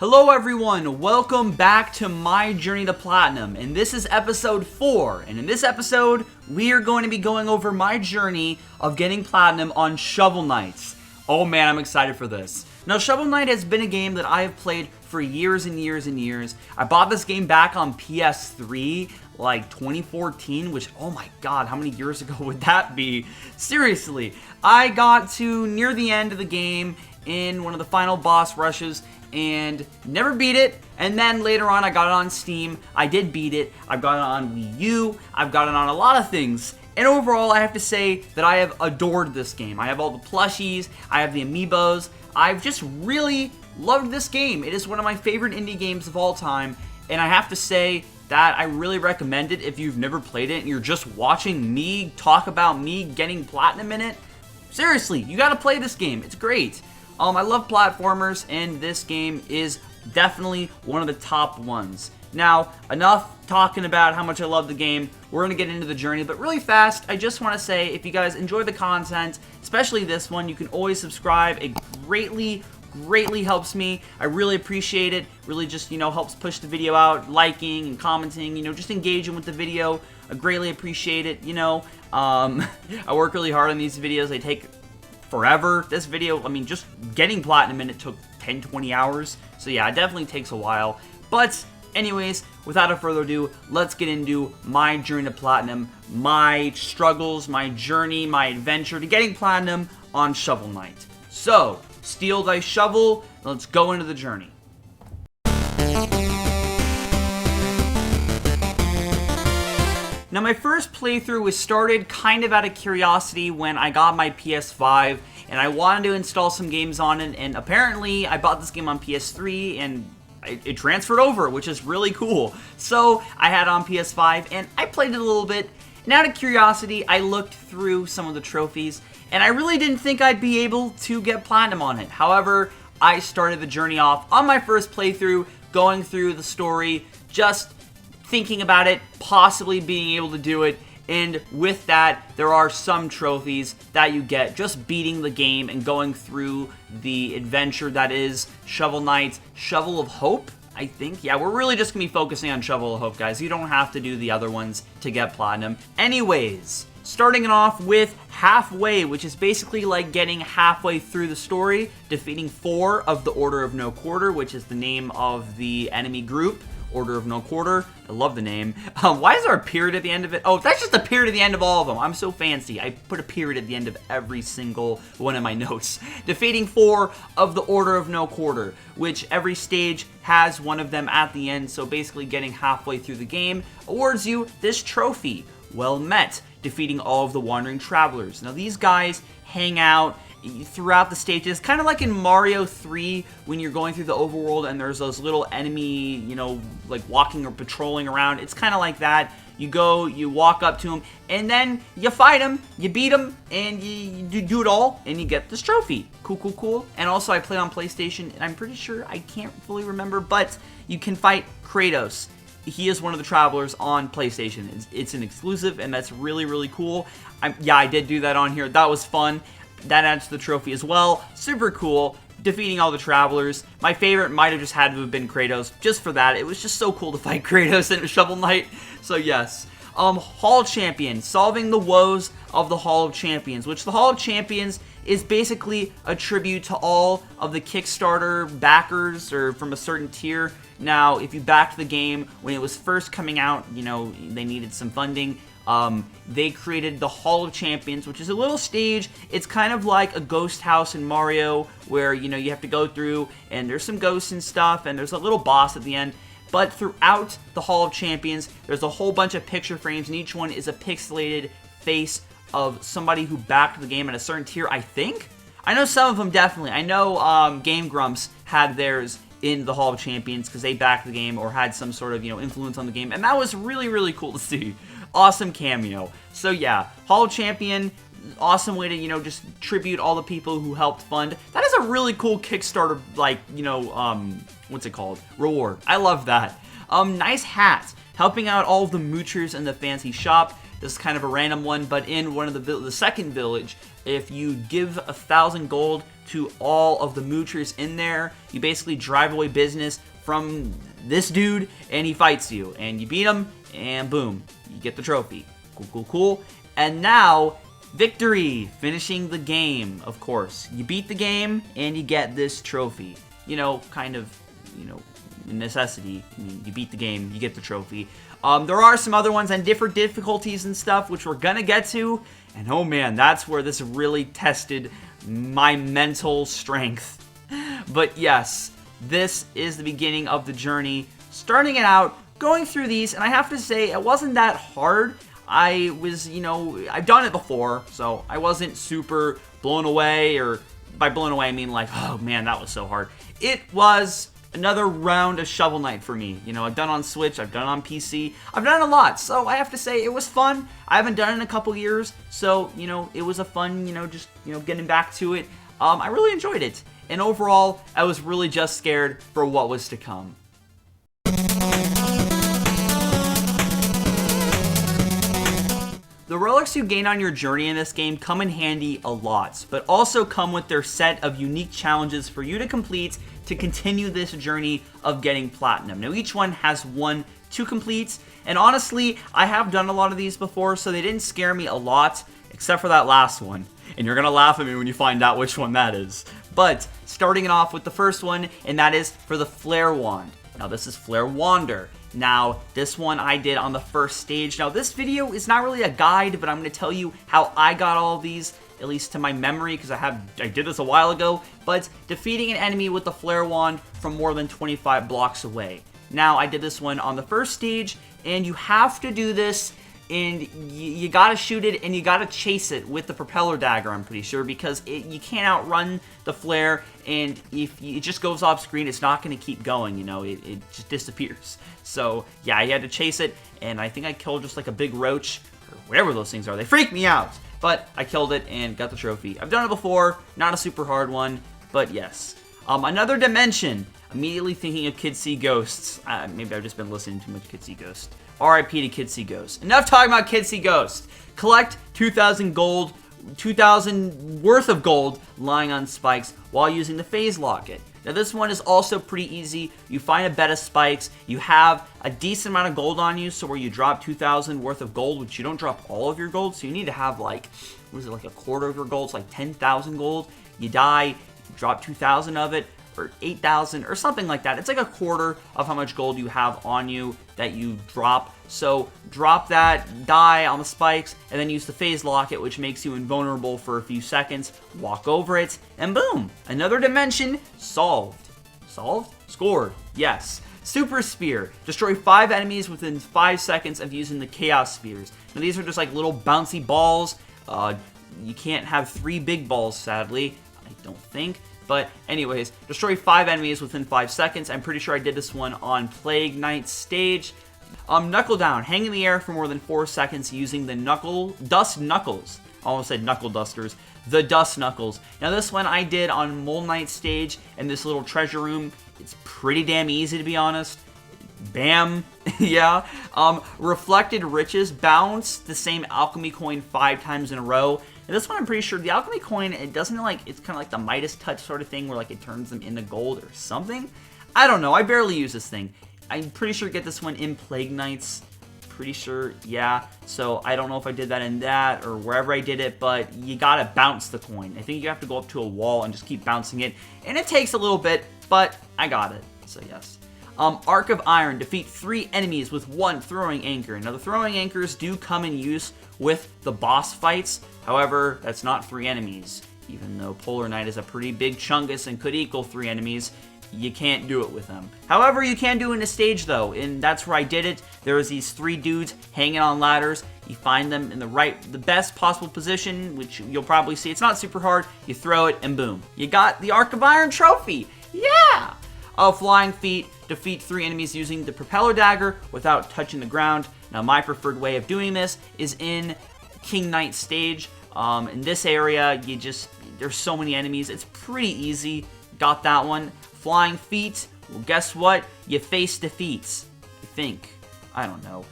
Hello everyone, welcome back to my journey to platinum, and this is episode 4, and in this episode, we are going to be going over my journey of getting platinum on Shovel Knight. Oh man, I'm excited for this. Now, Shovel Knight has been a game that I have played for years and years and years. I bought this game back on PS3, like 2014, which, oh my god, how many years ago would that be? Seriously, I got to near the end of the game in one of the final boss rushes, and never beat it, and then later on I got it on Steam. I did beat it. I've got it on Wii U. I've got it on a lot of things, and overall I have to say that I have adored this game. I have all the plushies, I have the amiibos. I've just really loved this game. It is one of my favorite indie games of all time, and I have to say that I really recommend it if you've never played it and you're just watching me talk about me getting platinum in it. Seriously, you gotta play this game. It's great. I love platformers, and this game is definitely one of the top ones. Now, enough talking about how much I love the game. We're going to get into the journey, but really fast, I just want to say, if you guys enjoy the content, especially this one, you can always subscribe. It greatly helps me. I really appreciate it. Really just, helps push the video out, liking and commenting, just engaging with the video. I greatly appreciate it, I work really hard on these videos. They take forever. This video, just getting platinum in it took 10-20 hours. So yeah, it definitely takes a while. But anyways, without further ado, let's get into my journey to platinum, my struggles, my journey, my adventure to getting platinum on Shovel Knight. So, steal thy shovel, and let's go into the journey. Now, my first playthrough was started kind of out of curiosity when I got my PS5, and I wanted to install some games on it, and apparently I bought this game on PS3, and it transferred over, which is really cool. So, I had it on PS5, and I played it a little bit, and out of curiosity, I looked through some of the trophies, and I really didn't think I'd be able to get platinum on it. However, I started the journey off on my first playthrough, going through the story, just thinking about it, possibly being able to do it, and with that, there are some trophies that you get just beating the game and going through the adventure that is Shovel Knight's Shovel of Hope, I think. Yeah, we're really just going to be focusing on Shovel of Hope, guys. You don't have to do the other ones to get platinum. Anyways, starting it off with Halfway, which is basically like getting halfway through the story, defeating 4 of the Order of No Quarter, which is the name of the enemy group. Order of No Quarter. I love the name. Why is there a period at the end of it? Oh, that's just a period at the end of all of them. I'm so fancy. I put a period at the end of every single one of my notes. Defeating 4 of the Order of No Quarter, which every stage has one of them at the end, so basically getting halfway through the game awards you this trophy. Well met. Defeating all of the Wandering Travelers. Now, these guys hang out throughout the stages, kind of like in Mario 3 when you're going through the overworld and there's those little enemy, like walking or patrolling around. It's kind of like that. You go, you walk up to them, and then you fight them, you beat them, and you do it all, and you get this trophy. Cool. And also, I played on PlayStation, and I'm pretty sure, I can't fully remember, but you can fight Kratos. He is one of the travelers on PlayStation. It's an exclusive, and that's really cool. I did do that on here. That was fun. That adds to the trophy as well. Super cool. Defeating all the travelers. My favorite might have just had to have been Kratos. Just for that. It was just so cool to fight Kratos in Shovel Knight. So yes. Hall Champion. Solving the woes of the Hall of Champions. Which the Hall of Champions is basically a tribute to all of the Kickstarter backers or from a certain tier. Now, if you backed the game when it was first coming out, they needed some funding. They created the Hall of Champions, which is a little stage. It's kind of like a ghost house in Mario where, you have to go through and there's some ghosts and stuff and there's a little boss at the end. But throughout the Hall of Champions, there's a whole bunch of picture frames and each one is a pixelated face of somebody who backed the game at a certain tier, I think. I know some of them definitely. I know Game Grumps had theirs in the Hall of Champions because they backed the game or had some sort of, influence on the game. And that was really cool to see. Awesome cameo. So yeah, Hall of Champion, awesome way to, just tribute all the people who helped fund. That is a really cool Kickstarter, what's it called? Reward. I love that. Nice hat. Helping out all of the moochers in the fancy shop. This is kind of a random one, but in one of the second village, if you give 1,000 gold to all of the moochers in there, you basically drive away business from this dude, and he fights you, and you beat him, and boom, you get the trophy. Cool, cool, cool. And now, victory, finishing the game, of course. You beat the game, and you get this trophy. You know, kind of, you know, necessity. I mean, you beat the game, you get the trophy. There are some other ones on different difficulties and stuff, which we're gonna get to, and oh man, that's where this really tested my mental strength. But yes, this is the beginning of the journey, starting it out, going through these, and I have to say, it wasn't that hard. I was, you know, I've done it before, so I wasn't super blown away, or by blown away I mean like, oh man, that was so hard. It was another round of Shovel Knight for me. You know, I've done on Switch, I've done on PC, I've done a lot, so I have to say it was fun. I haven't done it in a couple years, so, you know, it was a fun, you know, just, you know, getting back to it. I really enjoyed it, and overall, I was really just scared for what was to come. The relics you gain on your journey in this game come in handy a lot, but also come with their set of unique challenges for you to complete to continue this journey of getting platinum. Now, each one has 1 to complete, and honestly, I have done a lot of these before, so they didn't scare me a lot, except for that last one. And you're gonna laugh at me when you find out which one that is. But, starting it off with the first one, and that is for the Flare Wand. Now, this is Flare Wander. Now, this one I did on the first stage. Now, this video is not really a guide, but I'm going to tell you how I got all of these, at least to my memory, because I did this a while ago. But defeating an enemy with the Flare Wand from more than 25 blocks away. Now, I did this one on the first stage, and you have to do this, and you gotta shoot it, and you gotta chase it with the propeller dagger, I'm pretty sure, because you can't outrun the flare, and if it just goes off screen, it's not gonna keep going, you know, it just disappears. So, yeah, I had to chase it, and I think I killed just like a big roach, or whatever those things are. They freak me out, but I killed it and got the trophy. I've done it before, not a super hard one, but yes. Another dimension, immediately thinking of Kids See Ghosts. Maybe I've just been listening too much Kids See Ghosts. RIP to Kids See Ghosts. Enough talking about Kids See Ghosts. Collect 2,000 gold, 2,000 worth of gold lying on spikes while using the phase locket. Now this one is also pretty easy. You find a bed of spikes, you have a decent amount of gold on you, so where you drop 2,000 worth of gold, which you don't drop all of your gold, so you need to have like, what is it, like a quarter of your gold, it's like 10,000 gold. You die, you drop 2,000 of it, or 8,000, or something like that. It's like a quarter of how much gold you have on you that you drop. So drop that, die on the spikes, and then use the phase locket, which makes you invulnerable for a few seconds. Walk over it, and boom! Another dimension solved. Solved? Scored. Yes. Super Spear. Destroy 5 enemies within 5 seconds of using the Chaos Spears. Now these are just like little bouncy balls. You can't have 3 big balls, sadly. I don't think. But anyways, destroy 5 enemies within 5 seconds. I'm pretty sure I did this one on Plague Knight stage. Knuckle Down. Hang in the air for more than 4 seconds using the Dust Knuckles. I almost said Knuckle Dusters. The Dust Knuckles. Now this one I did on Mole Knight stage in this little treasure room. It's pretty damn easy, to be honest. Bam. Yeah. Reflected Riches. Bounce the same alchemy coin 5 times in a row. And this one, I'm pretty sure the alchemy coin, it doesn't like, it's kind of like the Midas touch sort of thing where like it turns them into gold or something. I don't know. I barely use this thing. I'm pretty sure I get this one in Plague Knights. Pretty sure, yeah. So I don't know if I did that in that or wherever I did it, but you gotta bounce the coin. I think you have to go up to a wall and just keep bouncing it. And it takes a little bit, but I got it. So yes. Arc of Iron. Defeat 3 enemies with 1 throwing anchor. Now the throwing anchors do come in use with the boss fights. However, that's not 3 enemies. Even though Polar Knight is a pretty big chungus and could equal 3 enemies, you can't do it with them. However, you can do it in a stage though, and that's where I did it. There was these 3 dudes hanging on ladders. You find them in the best possible position, which you'll probably see. It's not super hard. You throw it and boom. You got the Arc of Iron trophy. Yeah! Flying Feet. Defeat 3 enemies using the propeller dagger without touching the ground. Now my preferred way of doing this is in King Knight stage. In this area, there's so many enemies. It's pretty easy. Got that one. Flying Feet. Well, guess what? You face defeats. I think. I don't know.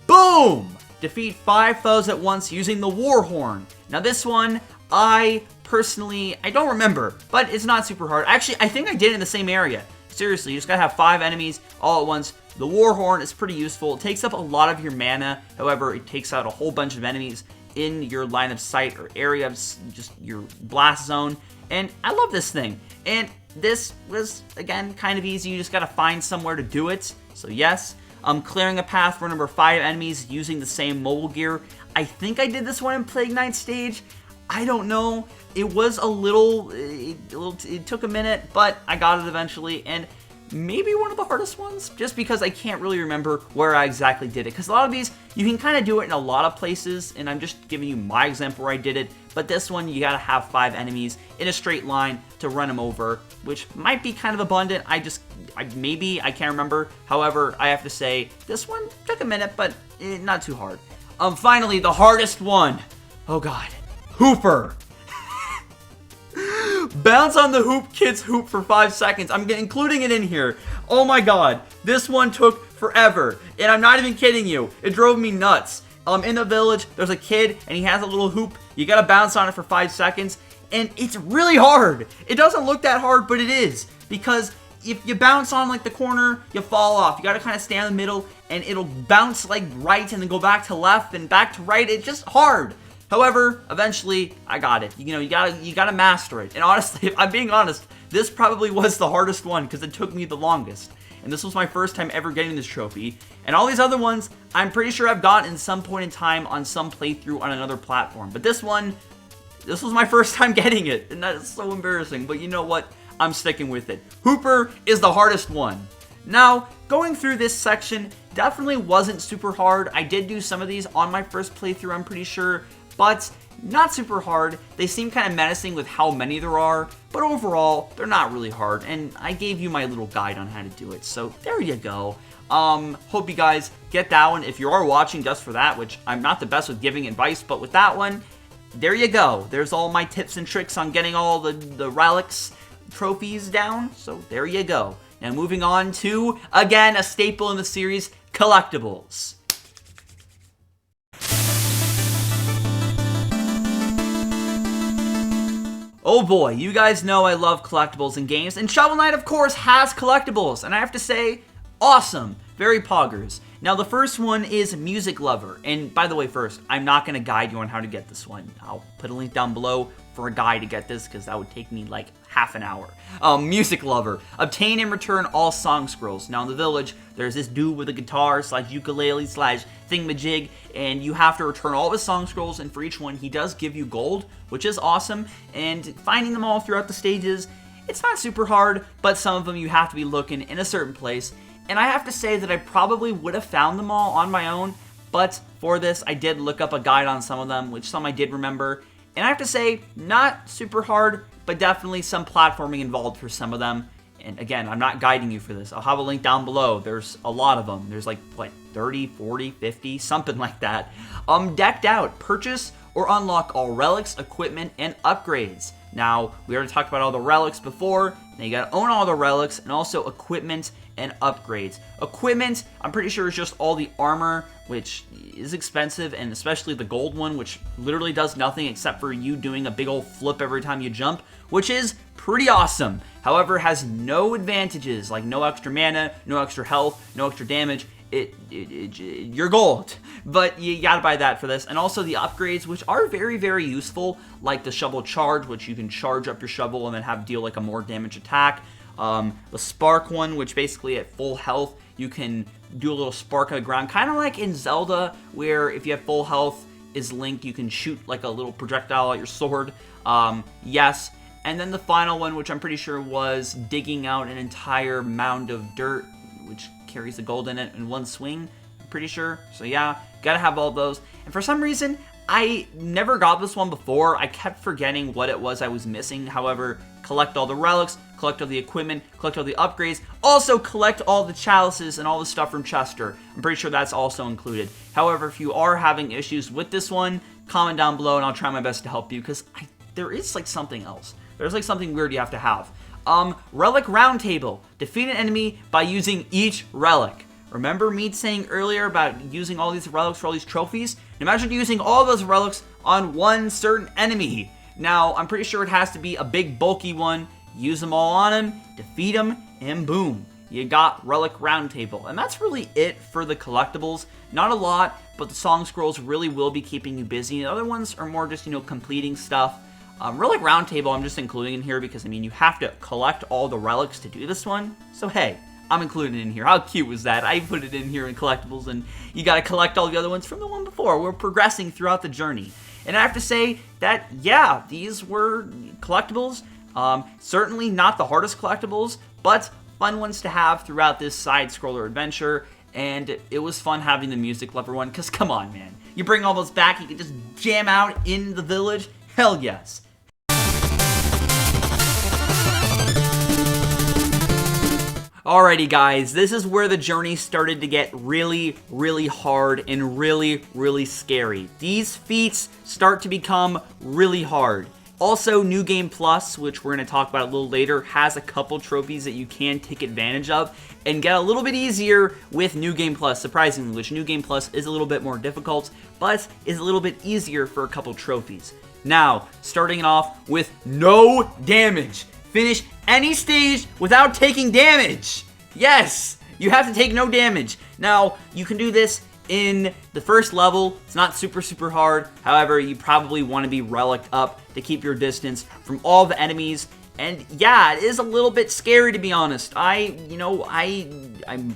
Boom! defeat 5 foes at once using the War Horn. Now this one, I don't remember, but it's not super hard. Actually, I think I did it in the same area. Seriously, you just gotta have 5 enemies all at once. The War Horn is pretty useful. It takes up a lot of your mana. However, it takes out a whole bunch of enemies in your line of sight or area of just your blast zone. And I love this thing. And this was, again, kind of easy. You just gotta find somewhere to do it. So yes, clearing a path for number 5 enemies using the same mobile gear. I think I did this one in Plague Knight stage. I don't know. It was it took a minute, but I got it eventually, and maybe one of the hardest ones, just because I can't really remember where I exactly did it, because a lot of these, you can kind of do it in a lot of places, and I'm just giving you my example where I did it, but this one, you gotta have 5 enemies in a straight line to run them over, which might be kind of abundant. I can't remember. However, I have to say, this one took a minute, but not too hard. Finally, the hardest one. Oh god. Hooper. Bounce on the hoop, kids hoop for 5 seconds. I'm including it in here. Oh my god. This one took forever. And I'm not even kidding you. It drove me nuts. In the village, there's a kid, and he has a little hoop. You gotta bounce on it for 5 seconds. And it's really hard. It doesn't look that hard, but it is. Because if you bounce on like the corner, you fall off. You gotta kind of stay in the middle, and it'll bounce like right, and then go back to left, and back to right. It's just hard. However, eventually, I got it. You know, you gotta master it. And honestly, if I'm being honest, this probably was the hardest one because it took me the longest. And this was my first time ever getting this trophy. And all these other ones, I'm pretty sure I've gotten in some point in time on some playthrough on another platform. But this one, this was my first time getting it. And that is so embarrassing. But you know what? I'm sticking with it. Hooper is the hardest one. Now, going through this section definitely wasn't super hard. I did do some of these on my first playthrough, I'm pretty sure. But not super hard. They seem kind of menacing with how many there are, but overall, they're not really hard, and I gave you my little guide on how to do it, so there you go. Hope you guys get that one. If you are watching just for that, which I'm not the best with giving advice, but with that one, there you go. There's all my tips and tricks on getting all the relics trophies down, so there you go. Now moving on to, again, a staple in the series, collectibles. Oh boy, you guys know I love collectibles in games, and Shovel Knight, of course, has collectibles, and I have to say, awesome. Very poggers. Now, the first one is Music Lover, and by the way, first, I'm not going to guide you on how to get this one. I'll put a link down below for a guide to get this, because that would take me like half an hour. Music Lover. Obtain and return all song scrolls. Now, in the village, there's this dude with a guitar / ukulele / thingamajig, and you have to return all of his song scrolls, and for each one, he does give you gold, which is awesome, and finding them all throughout the stages, it's not super hard, but some of them you have to be looking in a certain place, and I have to say that I probably would have found them all on my own, but for this, I did look up a guide on some of them, which some I did remember, and I have to say, not super hard, but definitely some platforming involved for some of them. And again, I'm not guiding you for this. I'll have a link down below. There's a lot of them. There's like, what, 30, 40, 50, something like that. Decked Out. Purchase or unlock all relics, equipment, and upgrades. Now, we already talked about all the relics before. Now you gotta own all the relics and also equipment and upgrades. Equipment, I'm pretty sure is just all the armor, which is expensive, and especially the gold one, which literally does nothing except for you doing a big old flip every time you jump, which is pretty awesome. However, has no advantages, like no extra mana, no extra health, no extra damage. You're gold, but you gotta buy that for this. And also the upgrades, which are very, very useful, like the shovel charge, which you can charge up your shovel and then have deal like a more damage attack. The spark one, which basically at full health, you can do a little spark on the ground, kind of like in Zelda, where if you have full health is Link, you can shoot like a little projectile at your sword. Yes. And then the final one, which I'm pretty sure was digging out an entire mound of dirt, which carries the gold in it in one swing, I'm pretty sure. So yeah, gotta have all those. And for some reason, I never got this one before. I kept forgetting what it was I was missing. However, collect all the relics, collect all the equipment, collect all the upgrades, also collect all the chalices and all the stuff from Chester. I'm pretty sure that's also included. However, if you are having issues with this one, comment down below and I'll try my best to help you, because there is like something else. There's like something weird you have to have. Relic Roundtable. Defeat an enemy by using each relic. Remember me saying earlier about using all these relics for all these trophies? Imagine using all those relics on one certain enemy. Now, I'm pretty sure it has to be a big bulky one. Use them all on him, defeat him, and boom. You got Relic Roundtable. And that's really it for the collectibles. Not a lot, but the song scrolls really will be keeping you busy. The other ones are more just, completing stuff. Relic Roundtable I'm just including in here because, you have to collect all the relics to do this one. So, hey, I'm including it in here. How cute was that? I put it in here in collectibles, and you got to collect all the other ones from the one before. We're progressing throughout the journey. And I have to say that, yeah, these were collectibles. Certainly not the hardest collectibles, but fun ones to have throughout this side-scroller adventure. And it was fun having the music lever one, because come on, man. You bring all those back, you can just jam out in the village. Hell yes. Alrighty guys, this is where the journey started to get really, really hard and really, really scary. These feats start to become really hard. Also, New Game Plus, which we're going to talk about a little later, has a couple trophies that you can take advantage of and get a little bit easier with New Game Plus, surprisingly, which New Game Plus is a little bit more difficult, but is a little bit easier for a couple trophies. Now, starting off with no damage. Finish any stage without taking damage. Yes, you have to take no damage. Now, you can do this in the first level. It's not super hard. However, you probably want to be reliced up to keep your distance from all the enemies. And yeah, it is a little bit scary, to be honest. I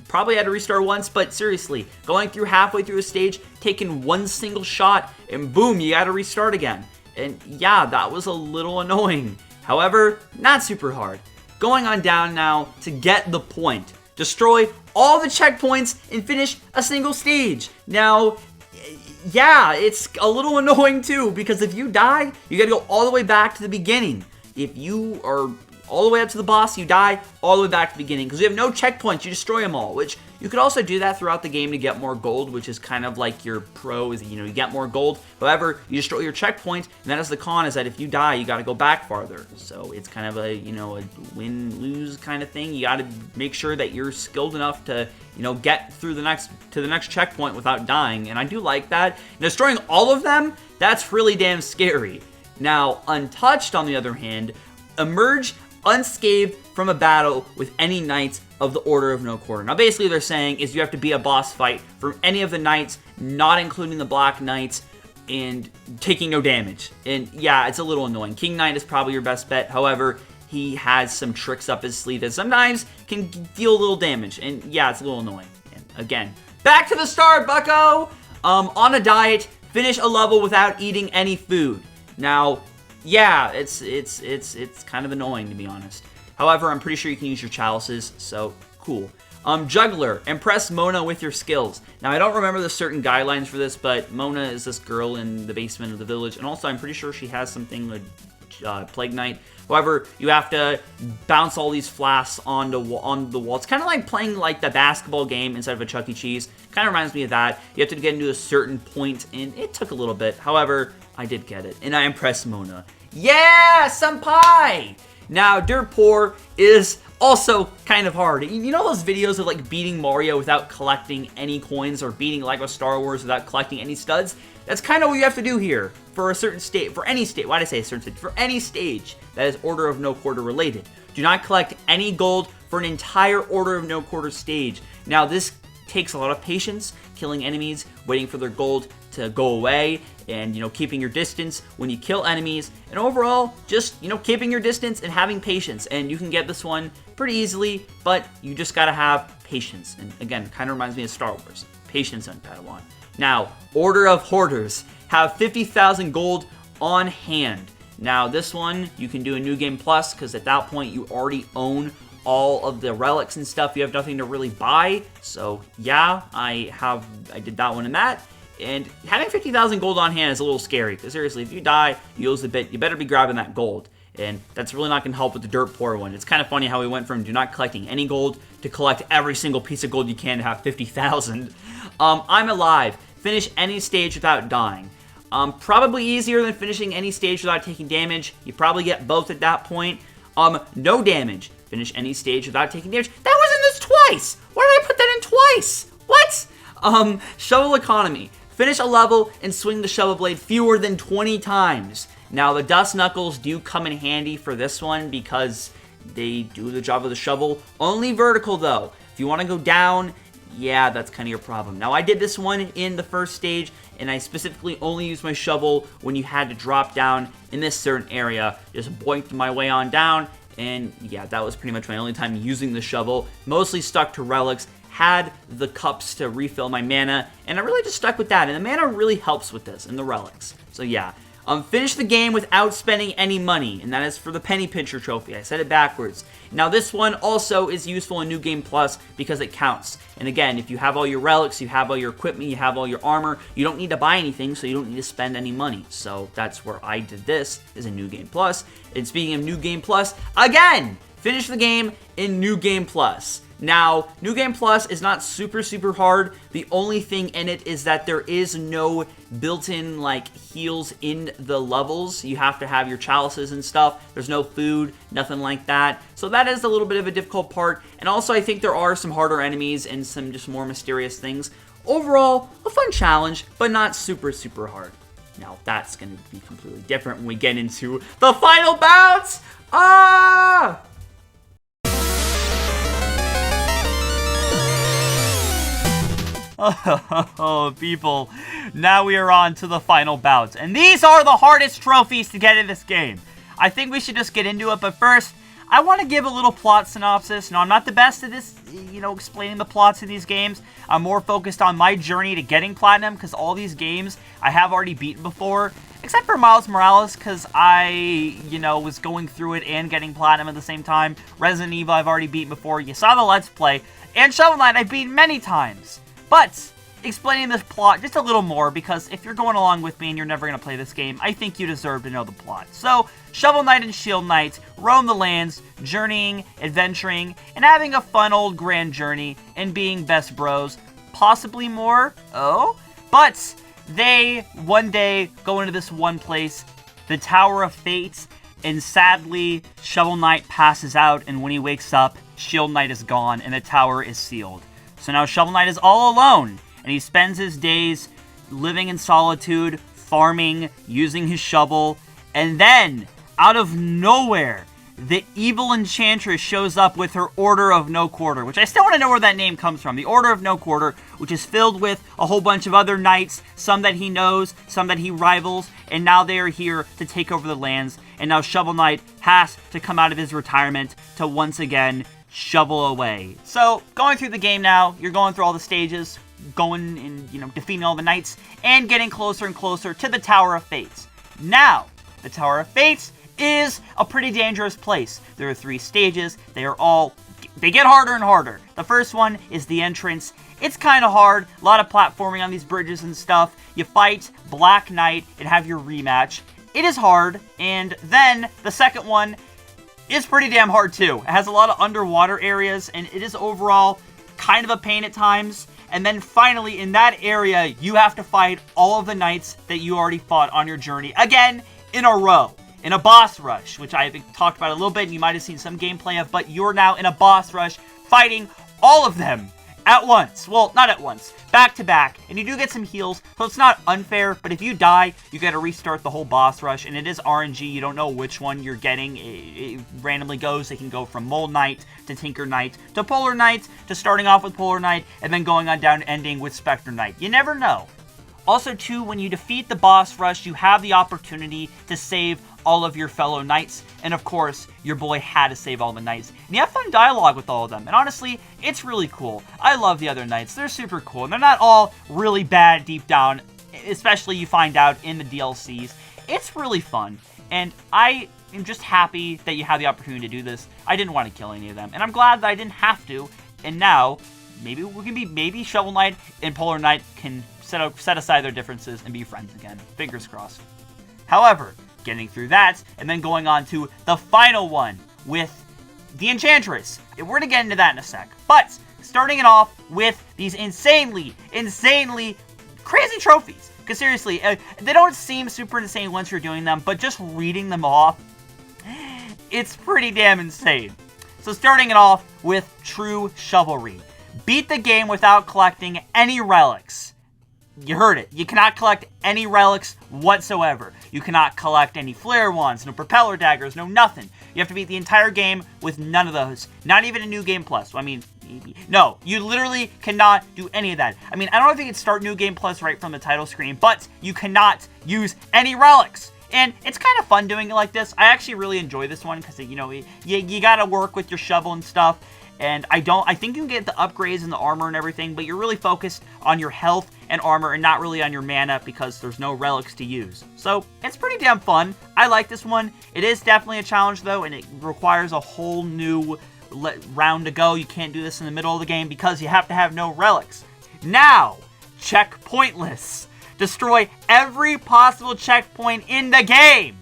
probably had to restart once, but seriously, going through halfway through a stage, taking one single shot, and boom, you got to restart again. And yeah, that was a little annoying. However, not super hard. Going on down now to get the point. Destroy all the checkpoints and finish a single stage. Now, yeah, it's a little annoying too, because if you die, you gotta go all the way back to the beginning. If you are all the way up to the boss, you die all the way back to the beginning, because you have no checkpoints, you destroy them all, which you could also do that throughout the game to get more gold, which is kind of like your pro, is you get more gold. However, you destroy your checkpoint, and that is the con, is that if you die, you got to go back farther. So it's kind of a, a win-lose kind of thing. You got to make sure that you're skilled enough to, get through the next checkpoint without dying, and I do like that. And destroying all of them, that's really damn scary. Now, Untouched, on the other hand, emerge unscathed from a battle with any knights of the Order of No Quarter. Now, basically, they're saying is you have to be a boss fight from any of the knights, not including the Black Knights, and taking no damage. And yeah, it's a little annoying. King Knight is probably your best bet. However, he has some tricks up his sleeve that sometimes can deal a little damage. And yeah, it's a little annoying. And again, back to the start, bucko! On a diet, finish a level without eating any food. Now, yeah, it's kind of annoying, to be honest. However, I'm pretty sure you can use your chalices, so cool. Juggler, impress Mona with your skills. Now, I don't remember the certain guidelines for this, but Mona is this girl in the basement of the village, and also I'm pretty sure she has something like Plague Knight. However, you have to bounce all these flasks on the wall. It's kind of like playing like the basketball game instead of a Chuck E. Cheese. Kind of reminds me of that. You have to get into a certain point, and it took a little bit. However, I did get it, and I impressed Mona. Yeah, senpai! Now, Dirt Poor is also kind of hard. You know those videos of like beating Mario without collecting any coins, or beating Lego Star Wars without collecting any studs? That's kind of what you have to do here for a certain stage, for any stage. Why did I say a certain stage? For any stage that is Order of No Quarter related. Do not collect any gold for an entire Order of No Quarter stage. Now, this takes a lot of patience, killing enemies, waiting for their gold to go away, and keeping your distance when you kill enemies, and overall just keeping your distance and having patience. And you can get this one pretty easily, but you just gotta have patience. And again, kind of reminds me of Star Wars. Patience on Padawan. Now, Order of Hoarders have 50,000 gold on hand. Now, this one you can do a New Game Plus, because at that point you already own all of the relics and stuff. You have nothing to really buy. So yeah, I did that one in that. And having 50,000 gold on hand is a little scary, because seriously, if you die, you lose a bit, you better be grabbing that gold. And that's really not going to help with the Dirt Poor one. It's kind of funny how we went from not collecting any gold to collect every single piece of gold you can to have 50,000. I'm Alive. Finish any stage without dying. Probably easier than finishing any stage without taking damage. You probably get both at that point. No damage. Finish any stage without taking damage. That was in this twice! Why did I put that in twice? Shovel economy. Finish a level and swing the shovel blade fewer than 20 times. Now, the dust knuckles do come in handy for this one because they do the job of the shovel. Only vertical, though. If you want to go down, yeah, that's kind of your problem. Now, I did this one in the first stage, and I specifically only used my shovel when you had to drop down in this certain area. Just boinked my way on down, and yeah, that was pretty much my only time using the shovel. Mostly stuck to relics. Had the cups to refill my mana, and I really just stuck with that, and the mana really helps with this, and the relics. So yeah, finish the game without spending any money, and that is for the Penny Pincher trophy. I said it backwards. Now this one also is useful in New Game Plus because it counts. And again, if you have all your relics, you have all your equipment, you have all your armor, you don't need to buy anything, so you don't need to spend any money. So that's where I did this, is in New Game Plus. And speaking of New Game Plus, again, finish the game in New Game Plus. Now, New Game Plus is not super hard. The only thing in it is that there is no built-in, like, heals in the levels. You have to have your chalices and stuff. There's no food, nothing like that. So that is a little bit of a difficult part. And also, I think there are some harder enemies and some just more mysterious things. Overall, a fun challenge, but not super hard. Now, that's going to be completely different when we get into the final bouts! Ah! Oh, people, now we are on to the final bouts, and these are the hardest trophies to get in this game. I think we should just get into it, but first, I want to give a little plot synopsis. Now, I'm not the best at this, explaining the plots of these games. I'm more focused on my journey to getting Platinum, because all these games I have already beaten before, except for Miles Morales, because I, was going through it and getting Platinum at the same time. Resident Evil I've already beaten before. You saw the Let's Play, and Shovel Knight I've beaten many times. But, explaining this plot just a little more, because if you're going along with me and you're never going to play this game, I think you deserve to know the plot. So, Shovel Knight and Shield Knight roam the lands, journeying, adventuring, and having a fun old grand journey, and being best bros. Possibly more, but they, one day, go into this one place, the Tower of Fate, and sadly, Shovel Knight passes out, and when he wakes up, Shield Knight is gone, and the tower is sealed. So now Shovel Knight is all alone, and he spends his days living in solitude, farming, using his shovel, and then, out of nowhere, the evil enchantress shows up with her Order of No Quarter, which I still want to know where that name comes from. The Order of No Quarter, which is filled with a whole bunch of other knights, some that he knows, some that he rivals, and now they are here to take over the lands, and now Shovel Knight has to come out of his retirement to once again shovel away. So, going through the game now, you're going through all the stages, going and, defeating all the knights, and getting closer and closer to the Tower of Fate. Now, the Tower of Fate is a pretty dangerous place. There are 3 stages. They get harder and harder. The first one is the entrance. It's kind of hard. A lot of platforming on these bridges and stuff. You fight Black Knight and have your rematch. It is hard. And then the second one is pretty damn hard too. It has a lot of underwater areas, and it is overall kind of a pain at times. And then finally, in that area, you have to fight all of the knights that you already fought on your journey, again, in a row. In a boss rush, which I have talked about a little bit, and you might have seen some gameplay of, but you're now in a boss rush, fighting all of them at once. Well, not at once. Back to back. And you do get some heals, so it's not unfair, but if you die, you gotta restart the whole boss rush, and it is RNG. You don't know which one you're getting. It randomly goes. It can go from Mold Knight to Tinker Knight to Polar Knight to starting off with Polar Knight and then going on down ending with Spectre Knight. You never know. Also, too, when you defeat the boss rush, you have the opportunity to save all of your fellow knights, and of course, your boy had to save all the knights. And you have fun dialogue with all of them, and honestly, it's really cool. I love the other knights. They're super cool, and they're not all really bad deep down, especially you find out in the DLCs. It's really fun, and I am just happy that you have the opportunity to do this. I didn't want to kill any of them, and I'm glad that I didn't have to, and now, maybe Shovel Knight and Polar Knight can set aside their differences and be friends again. Fingers crossed. However, getting through that, and then going on to the final one with the Enchantress. We're going to get into that in a sec. But, starting it off with these insanely crazy trophies. Because seriously, they don't seem super insane once you're doing them, but just reading them off, it's pretty damn insane. So starting it off with True Chivalry. Beat the game without collecting any relics. You heard it. You cannot collect any relics whatsoever. You cannot collect any flare wands, no propeller daggers, no nothing. You have to beat the entire game with none of those. Not even a New Game Plus. I mean, no, you literally cannot do any of that. I mean, I don't know if you can start New Game Plus right from the title screen, but you cannot use any relics. And it's kind of fun doing it like this. I actually really enjoy this one because, you know, you gotta work with your shovel and stuff. And I think you can get the upgrades and the armor and everything, but you're really focused on your health and armor and not really on your mana because there's no relics to use. So it's pretty damn fun. I like this one. It is definitely a challenge though, and it requires a whole new round to go. You can't do this in the middle of the game because you have to have no relics. Now, checkpointless. Destroy every possible checkpoint in the game.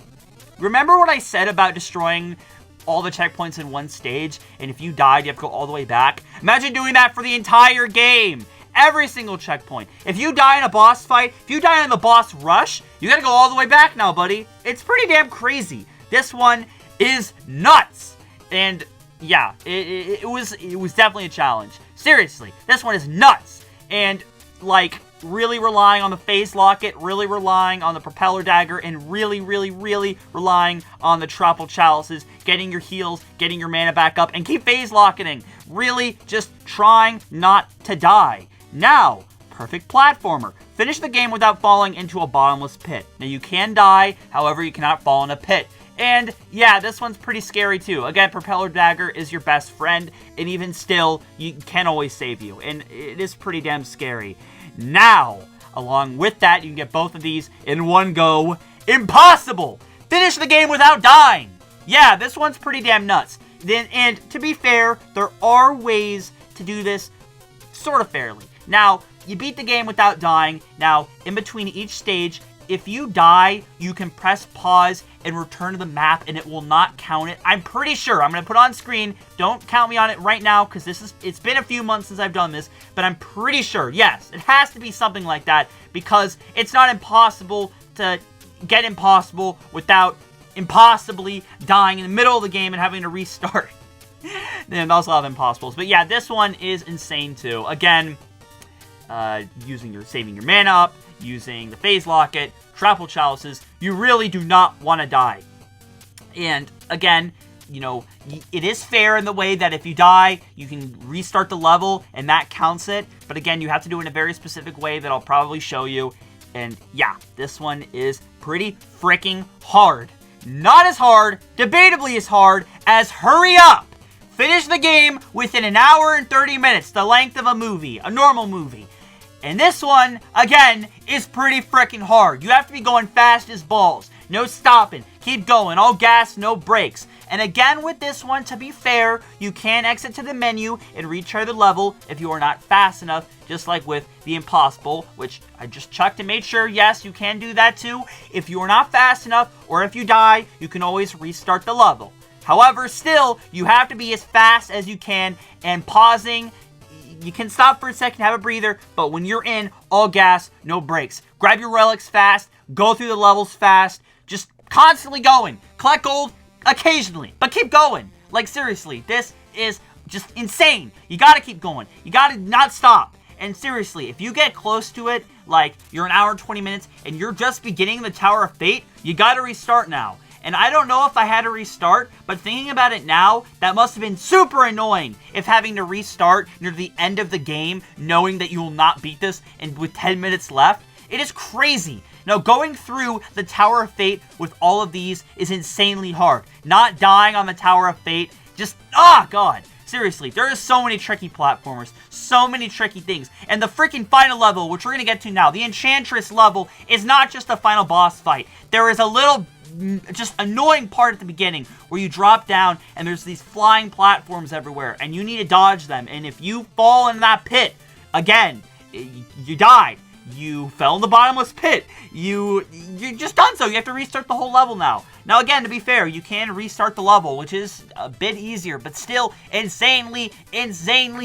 Remember what I said about destroying all the checkpoints in one stage, and if you died, you have to go all the way back? Imagine doing that for the entire game. Every single checkpoint. If you die in a boss fight, if you die in the boss rush, you gotta go all the way back now, buddy. It's pretty damn crazy. This one is nuts. And yeah, it was definitely a challenge. Seriously, this one is nuts. And like, really relying on the phase locket, really relying on the propeller dagger, and really relying on the triple chalices, getting your heals, getting your mana back up, and keep phase locketing. Really just trying not to die. Now, perfect platformer. Finish the game without falling into a bottomless pit. Now, you can die, however, you cannot fall in a pit. And yeah, this one's pretty scary too. Again, propeller dagger is your best friend, and even still, you can always save you. And it is pretty damn scary. Now, along with that, you can get both of these in one go. Impossible! Finish the game without dying! Yeah, this one's pretty damn nuts. And to be fair, there are ways to do this sort of fairly. Now, you beat the game without dying. Now, in between each stage, if you die, you can press pause and return to the map, and it will not count it. I'm pretty sure. I'm going to put it on screen. Don't count me on it right now, because it's been a few months since I've done this, but I'm pretty sure, yes, it has to be something like that, because it's not impossible to get impossible without impossibly dying in the middle of the game and having to restart. Then also have impossibles. But yeah, this one is insane too. Again, saving your mana up, using the phase locket, triple chalices, you really do not want to die. And again, you know, it is fair in the way that if you die, you can restart the level and that counts it. But again, you have to do it in a very specific way that I'll probably show you. And yeah, this one is pretty freaking hard. Not as hard, debatably as hard, as Hurry Up! Finish the game within an hour and 30 minutes, the length of a movie, a normal movie. And this one, again, is pretty freaking hard. You have to be going fast as balls. No stopping. Keep going. All gas, no brakes. And again, with this one, to be fair, you can exit to the menu and retry the level if you are not fast enough, just like with the Impossible, which I just checked and made sure, yes, you can do that too. If you are not fast enough, or if you die, you can always restart the level. However, still, you have to be as fast as you can, and pausing, you can stop for a second, have a breather, but when you're in, all gas, no brakes. Grab your relics fast, go through the levels fast, just constantly going. Collect gold occasionally, but keep going. Like, seriously, this is just insane. You gotta keep going. You gotta not stop. And seriously, if you get close to it, like you're an hour and 20 minutes, and you're just beginning the Tower of Fate, you gotta restart now. And I don't know if I had to restart, but thinking about it now, that must have been super annoying if having to restart near the end of the game, knowing that you will not beat this and with 10 minutes left. It is crazy. Now, going through the Tower of Fate with all of these is insanely hard. Not dying on the Tower of Fate, just, God. Seriously, there are so many tricky platformers, so many tricky things. And the freaking final level, which we're going to get to now, the Enchantress level, is not just a final boss fight. There is a little just annoying part at the beginning where you drop down and there's these flying platforms everywhere and you need to dodge them, and if you fall in that pit again, you died. You fell in the bottomless pit. You're just done. So you have to restart the whole level now. Now again, to be fair, you can restart the level, which is a bit easier, but still insanely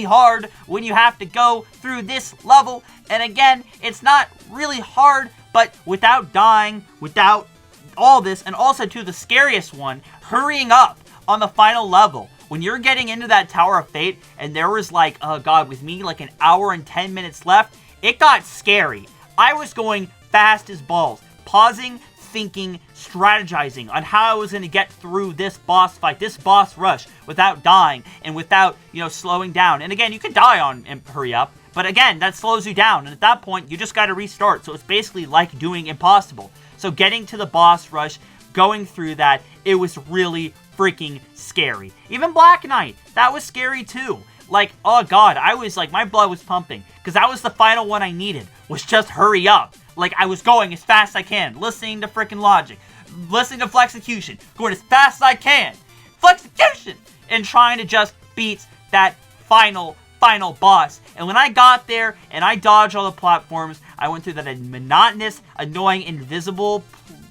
hard when you have to go through this level. And again, it's not really hard, but without dying, without all this, and also to the scariest one, hurrying up on the final level. When you're getting into that Tower of Fate, and there was like, oh god, with me, like an hour and 10 minutes left, it got scary. I was going fast as balls, pausing, thinking, strategizing on how I was going to get through this boss fight, this boss rush, without dying, and without, slowing down. And again, you can die on Hurry Up, but again, that slows you down, and at that point, you just got to restart, so it's basically like doing impossible. So getting to the boss rush, going through that, it was really freaking scary. Even Black Knight, that was scary too. Like, oh god, I was like, my blood was pumping, because that was the final one I needed, was just hurry up. Like, I was going as fast as I can, listening to freaking Logic, listening to Flexecution, going as fast as I can, Flexecution, and trying to just beat that final boss. And when I got there, and I dodged all the platforms, I went through that monotonous, annoying, invisible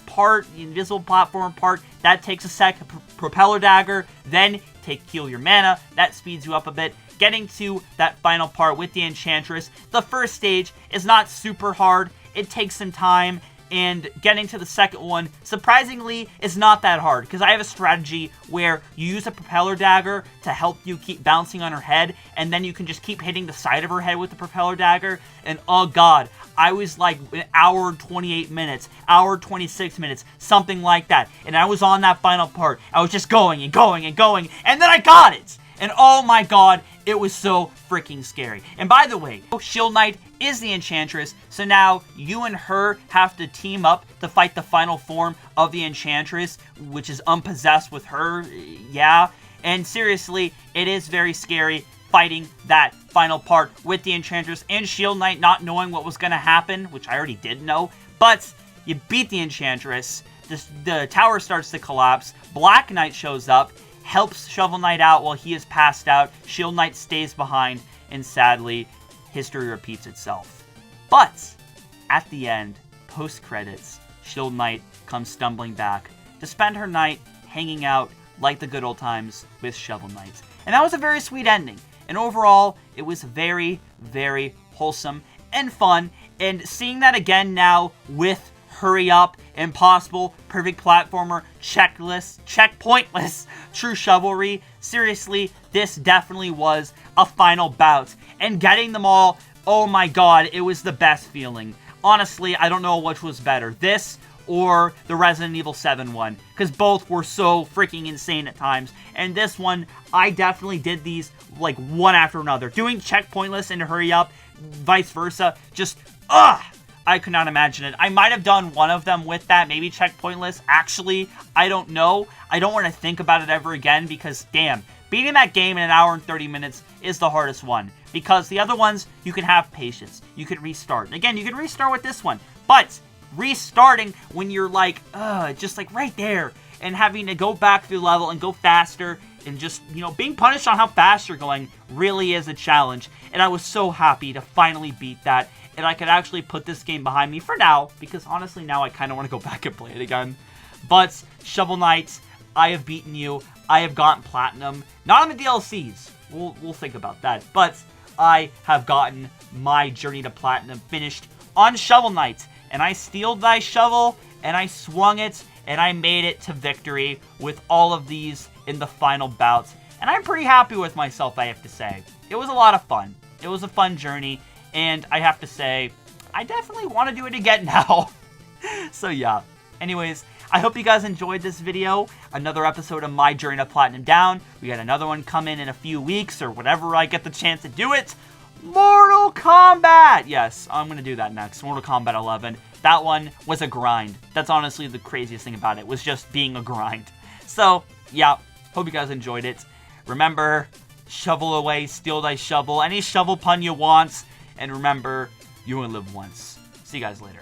platform part, that takes a sec, propeller dagger, then heal your mana, that speeds you up a bit. Getting to that final part with the Enchantress, the first stage is not super hard, it takes some time, and getting to the second one, surprisingly, is not that hard, because I have a strategy where you use a propeller dagger to help you keep bouncing on her head, and then you can just keep hitting the side of her head with the propeller dagger, and oh god, I was like an hour and 28 minutes, hour 26 minutes, something like that, and I was on that final part. I was just going and going and going, and then I got it! And oh my god, it was so freaking scary. And by the way, Shield Knight is the Enchantress, so now you and her have to team up to fight the final form of the Enchantress, which is unpossessed with her, yeah. And seriously, it is very scary fighting that final part with the Enchantress and Shield Knight not knowing what was going to happen, which I already did know, but you beat the Enchantress, the tower starts to collapse, Black Knight shows up, helps Shovel Knight out while he is passed out, Shield Knight stays behind, and sadly, history repeats itself. But, at the end, post-credits, Shield Knight comes stumbling back to spend her night hanging out like the good old times with Shovel Knight. And that was a very sweet ending. And overall, it was very, very wholesome and fun. And seeing that again now with Hurry Up, Impossible, Perfect Platformer, Checkpointless, True Chivalry. Seriously, this definitely was a Final Bout. And getting them all, oh my god, it was the best feeling. Honestly, I don't know which was better, this or the Resident Evil 7 one, because both were so freaking insane at times. And this one, I definitely did these like one after another. Doing Checkpointless and Hurry Up, vice versa, just, I could not imagine it. I might have done one of them with that, maybe Checkpointless. Actually, I don't know. I don't want to think about it ever again because, damn, beating that game in an hour and 30 minutes is the hardest one. Because the other ones, you can have patience. You can restart. And again, you can restart with this one. But restarting when you're like, just like right there, and having to go back through the level and go faster, and just, being punished on how fast you're going really is a challenge. And I was so happy to finally beat that. And I could actually put this game behind me for now, because honestly now I kind of want to go back and play it again. But, Shovel Knight, I have beaten you. I have gotten Platinum. Not on the DLCs. We'll think about that. But, I have gotten my journey to Platinum finished on Shovel Knight. And I steeled thy shovel, and I swung it, and I made it to victory with all of these in the final bout. And I'm pretty happy with myself, I have to say. It was a lot of fun. It was a fun journey. And I have to say, I definitely want to do it again now. So yeah. Anyways, I hope you guys enjoyed this video. Another episode of my journey to Platinum Down. We got another one coming in a few weeks or whenever I get the chance to do it. Mortal Kombat! Yes, I'm going to do that next. Mortal Kombat 11. That one was a grind. That's honestly the craziest thing about it, was just being a grind. So, yeah. Hope you guys enjoyed it. Remember, shovel away, steal thy shovel. Any shovel pun you want. And remember, you only live once. See you guys later.